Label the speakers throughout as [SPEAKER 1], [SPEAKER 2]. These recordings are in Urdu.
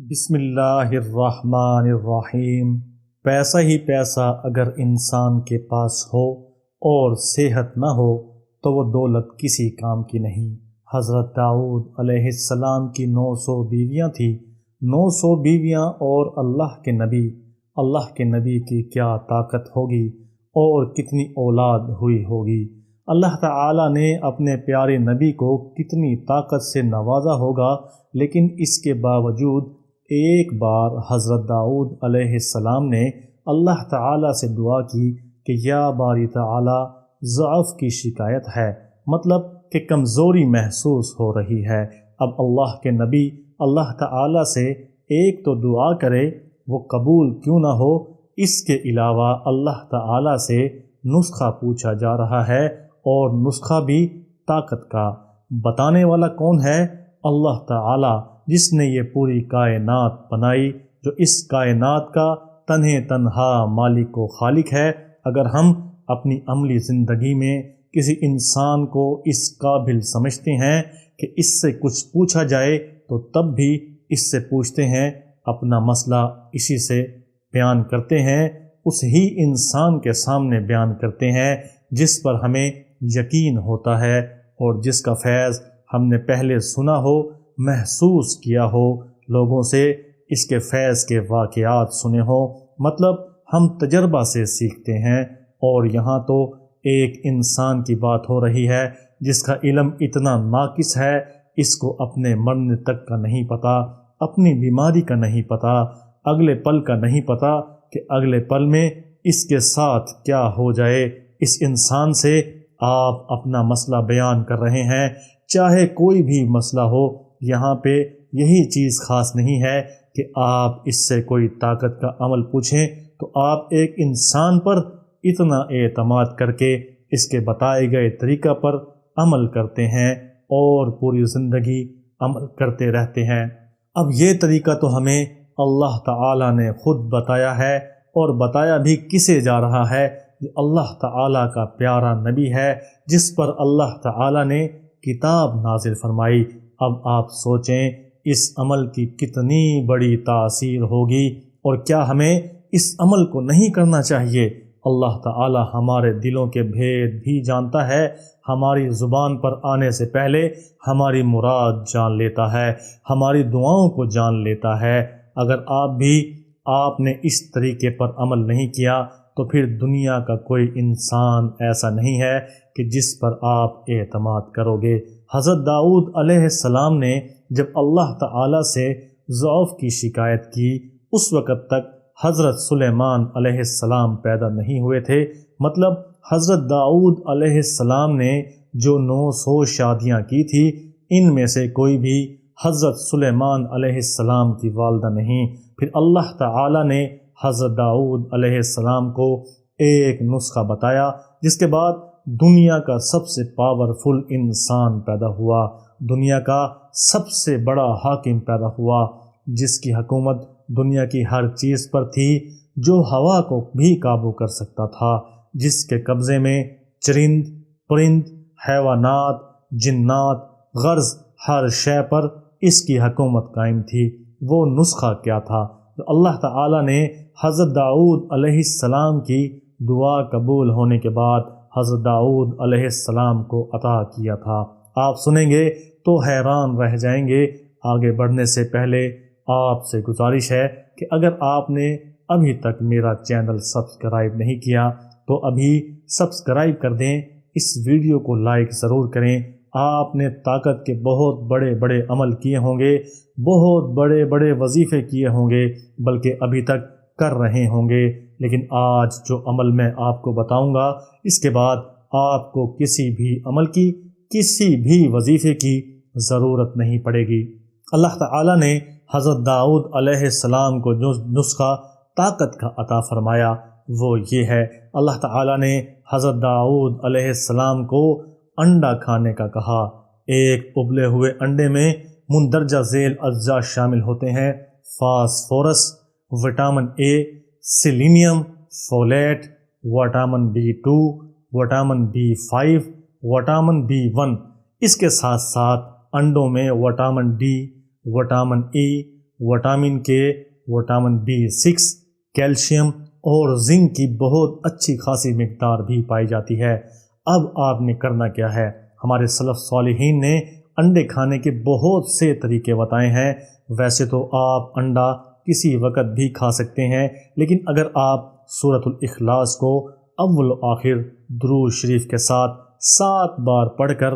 [SPEAKER 1] بسم اللہ الرحمن الرحیم۔ پیسہ ہی پیسہ اگر انسان کے پاس ہو اور صحت نہ ہو تو وہ دولت کسی کام کی نہیں۔ حضرت داؤد علیہ السلام کی 900 بیویاں تھیں۔ 900 بیویاں اور اللہ کے نبی کی کیا طاقت ہوگی اور کتنی اولاد ہوئی ہوگی۔ اللہ تعالیٰ نے اپنے پیارے نبی کو کتنی طاقت سے نوازا ہوگا، لیکن اس کے باوجود ایک بار حضرت داؤد علیہ السلام نے اللہ تعالیٰ سے دعا کی کہ یا باری تعالیٰ، ضعف کی شکایت ہے، مطلب کہ کمزوری محسوس ہو رہی ہے۔ اب اللہ کے نبی اللہ تعالیٰ سے ایک تو دعا کرے، وہ قبول کیوں نہ ہو، اس کے علاوہ اللہ تعالیٰ سے نسخہ پوچھا جا رہا ہے، اور نسخہ بھی طاقت کا۔ بتانے والا کون ہے؟ اللہ تعالیٰ، جس نے یہ پوری کائنات بنائی، جو اس کائنات کا تنہا مالک و خالق ہے۔ اگر ہم اپنی عملی زندگی میں کسی انسان کو اس قابل سمجھتے ہیں کہ اس سے کچھ پوچھا جائے تو تب بھی اس سے پوچھتے ہیں، اپنا مسئلہ اسی سے بیان کرتے ہیں، اس ہی انسان کے سامنے بیان کرتے ہیں جس پر ہمیں یقین ہوتا ہے اور جس کا فیض ہم نے پہلے سنا ہو، محسوس کیا ہو، لوگوں سے اس کے فیض کے واقعات سنے ہوں۔ مطلب ہم تجربہ سے سیکھتے ہیں، اور یہاں تو ایک انسان کی بات ہو رہی ہے جس کا علم اتنا ناقص ہے، اس کو اپنے مرنے تک کا نہیں پتہ، اپنی بیماری کا نہیں پتہ، اگلے پل کا نہیں پتہ کہ اگلے پل میں اس کے ساتھ کیا ہو جائے۔ اس انسان سے آپ اپنا مسئلہ بیان کر رہے ہیں، چاہے کوئی بھی مسئلہ ہو۔ یہاں پہ یہی چیز خاص نہیں ہے کہ آپ اس سے کوئی طاقت کا عمل پوچھیں، تو آپ ایک انسان پر اتنا اعتماد کر کے اس کے بتائے گئے طریقہ پر عمل کرتے ہیں اور پوری زندگی عمل کرتے رہتے ہیں۔ اب یہ طریقہ تو ہمیں اللہ تعالیٰ نے خود بتایا ہے، اور بتایا بھی کسے جا رہا ہے؟ اللہ تعالیٰ کا پیارا نبی ہے، جس پر اللہ تعالیٰ نے کتاب نازل فرمائی۔ اب آپ سوچیں اس عمل کی کتنی بڑی تاثیر ہوگی، اور کیا ہمیں اس عمل کو نہیں کرنا چاہیے؟ اللہ تعالیٰ ہمارے دلوں کے بھید بھی جانتا ہے، ہماری زبان پر آنے سے پہلے ہماری مراد جان لیتا ہے، ہماری دعاؤں کو جان لیتا ہے۔ اگر آپ نے اس طریقے پر عمل نہیں کیا تو پھر دنیا کا کوئی انسان ایسا نہیں ہے کہ جس پر آپ اعتماد کرو گے۔ حضرت داؤد علیہ السلام نے جب اللہ تعالیٰ سے ضعف کی شکایت کی، اس وقت تک حضرت سلیمان علیہ السلام پیدا نہیں ہوئے تھے۔ مطلب حضرت داؤد علیہ السلام نے جو 900 شادیاں کی تھی، ان میں سے کوئی بھی حضرت سلیمان علیہ السلام کی والدہ نہیں۔ پھر اللہ تعالیٰ نے حضرت داؤد علیہ السلام کو ایک نسخہ بتایا، جس کے بعد دنیا کا سب سے پاورفل انسان پیدا ہوا، دنیا کا سب سے بڑا حاکم پیدا ہوا، جس کی حکومت دنیا کی ہر چیز پر تھی، جو ہوا کو بھی قابو کر سکتا تھا، جس کے قبضے میں چرند، پرند، حیوانات، جنات، غرض ہر شے پر اس کی حکومت قائم تھی۔ وہ نسخہ کیا تھا؟ تو اللہ تعالیٰ نے حضرت داؤد علیہ السلام کی دعا قبول ہونے کے بعد حضرت داؤد علیہ السلام کو عطا کیا تھا۔ آپ سنیں گے تو حیران رہ جائیں گے۔ آگے بڑھنے سے پہلے آپ سے گزارش ہے کہ اگر آپ نے ابھی تک میرا چینل سبسکرائب نہیں کیا تو ابھی سبسکرائب کر دیں، اس ویڈیو کو لائک ضرور کریں۔ آپ نے طاقت کے بہت بڑے بڑے عمل کیے ہوں گے، بہت بڑے بڑے وظیفے کیے ہوں گے، بلکہ ابھی تک کر رہے ہوں گے، لیکن آج جو عمل میں آپ کو بتاؤں گا، اس کے بعد آپ کو کسی بھی عمل کی، کسی بھی وظیفے کی ضرورت نہیں پڑے گی۔ اللہ تعالیٰ نے حضرت داؤد علیہ السلام کو جو نسخہ طاقت کا عطا فرمایا وہ یہ ہے۔ اللہ تعالیٰ نے حضرت داؤد علیہ السلام کو انڈا کھانے کا کہا۔ ایک ابلے ہوئے انڈے میں مندرجہ ذیل اجزاء شامل ہوتے ہیں: phosphorus, vitamin A, selenium, folate, vitamin B2، vitamin B5، vitamin B1۔ اس کے ساتھ ساتھ انڈوں میں vitamin D, vitamin E, vitamin K, vitamin B6، calcium اور زنک کی بہت اچھی خاصی مقدار بھی پائی جاتی ہے۔ اب آپ نے کرنا کیا ہے؟ ہمارے سلف صالحین نے انڈے کھانے کے بہت سے طریقے بتائے ہیں۔ ویسے تو آپ انڈا کسی وقت بھی کھا سکتے ہیں، لیکن اگر آپ سورۃ الاخلاص کو اول و آخر درود شریف کے ساتھ 7 بار پڑھ کر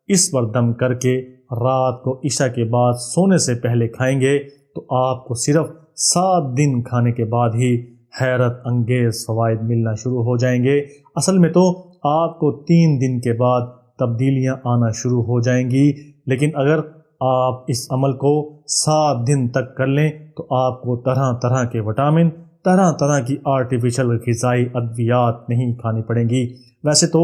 [SPEAKER 1] اس پر دم کر کے رات کو عشاء کے بعد سونے سے پہلے کھائیں گے تو آپ کو صرف 7 دن کھانے کے بعد ہی حیرت انگیز فوائد ملنا شروع ہو جائیں گے۔ اصل میں تو آپ کو 3 دن کے بعد تبدیلیاں آنا شروع ہو جائیں گی، لیکن اگر آپ اس عمل کو 7 دن تک کر لیں تو آپ کو طرح طرح کے وٹامن، طرح طرح کی آرٹیفیشل غذائی ادویات نہیں کھانی پڑیں گی۔ ویسے تو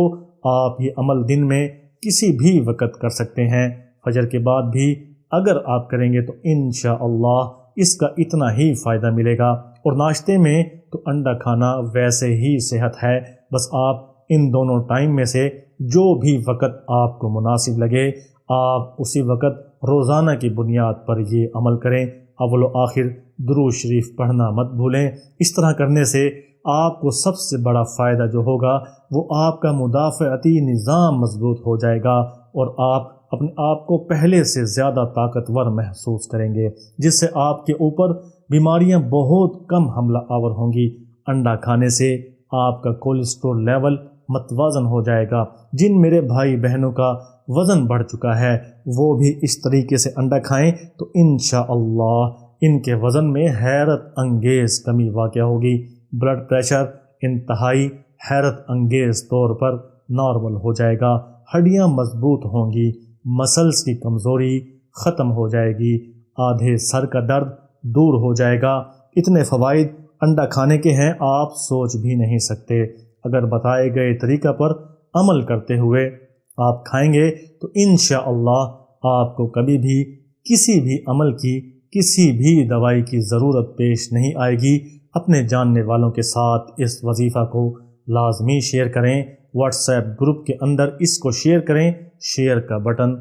[SPEAKER 1] آپ یہ عمل دن میں کسی بھی وقت کر سکتے ہیں، فجر کے بعد بھی اگر آپ کریں گے تو انشاءاللہ اس کا اتنا ہی فائدہ ملے گا۔ اور ناشتے میں تو انڈا کھانا ویسے ہی صحت ہے، بس آپ ان دونوں ٹائم میں سے جو بھی وقت آپ کو مناسب لگے آپ اسی وقت روزانہ کی بنیاد پر یہ عمل کریں۔ اول و آخر درود شریف پڑھنا مت بھولیں۔ اس طرح کرنے سے آپ کو سب سے بڑا فائدہ جو ہوگا وہ آپ کا مدافعتی نظام مضبوط ہو جائے گا اور آپ اپنے آپ کو پہلے سے زیادہ طاقتور محسوس کریں گے، جس سے آپ کے اوپر بیماریاں بہت کم حملہ آور ہوں گی۔ انڈا کھانے سے آپ کا کولیسٹرول لیول متوازن ہو جائے گا۔ جن میرے بھائی بہنوں کا وزن بڑھ چکا ہے وہ بھی اس طریقے سے انڈا کھائیں تو انشاءاللہ ان کے وزن میں حیرت انگیز کمی واقع ہوگی۔ بلڈ پریشر انتہائی حیرت انگیز طور پر نارمل ہو جائے گا، ہڈیاں مضبوط ہوں گی، مسلز کی کمزوری ختم ہو جائے گی، آدھے سر کا درد دور ہو جائے گا۔ اتنے فوائد انڈا کھانے کے ہیں آپ سوچ بھی نہیں سکتے۔ اگر بتائے گئے طریقہ پر عمل کرتے ہوئے آپ کھائیں گے تو انشاءاللہ آپ کو کبھی بھی کسی بھی عمل کی، کسی بھی دوائی کی ضرورت پیش نہیں آئے گی۔ اپنے جاننے والوں کے ساتھ اس وظیفہ کو لازمی شیئر کریں، واٹس ایپ گروپ کے اندر اس کو شیئر کریں۔ شیئر کا بٹن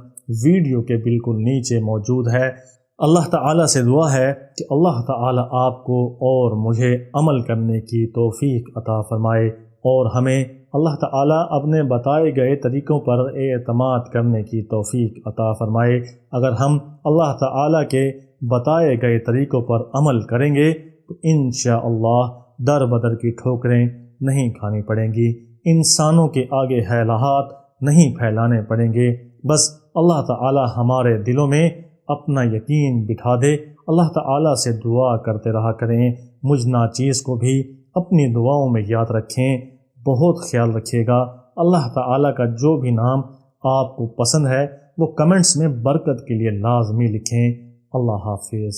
[SPEAKER 1] ویڈیو کے بالکل نیچے موجود ہے۔ اللہ تعالیٰ سے دعا ہے کہ اللہ تعالیٰ آپ کو اور مجھے عمل کرنے کی توفیق عطا فرمائے اور ہمیں اللہ تعالیٰ اپنے بتائے گئے طریقوں پر اعتماد کرنے کی توفیق عطا فرمائے۔ اگر ہم اللہ تعالیٰ کے بتائے گئے طریقوں پر عمل کریں گے تو انشاءاللہ در بدر کی ٹھوکریں نہیں کھانی پڑیں گی، انسانوں کے آگے ہیلہات نہیں پھیلانے پڑیں گے۔ بس اللہ تعالیٰ ہمارے دلوں میں اپنا یقین بٹھا دے۔ اللہ تعالیٰ سے دعا کرتے رہا کریں۔ مجھ ناچیز کو بھی اپنی دعاؤں میں یاد رکھیں، بہت خیال رکھیے گا۔ اللہ تعالیٰ کا جو بھی نام آپ کو پسند ہے وہ کمنٹس میں برکت کے لیے لازمی لکھیں۔ اللہ حافظ۔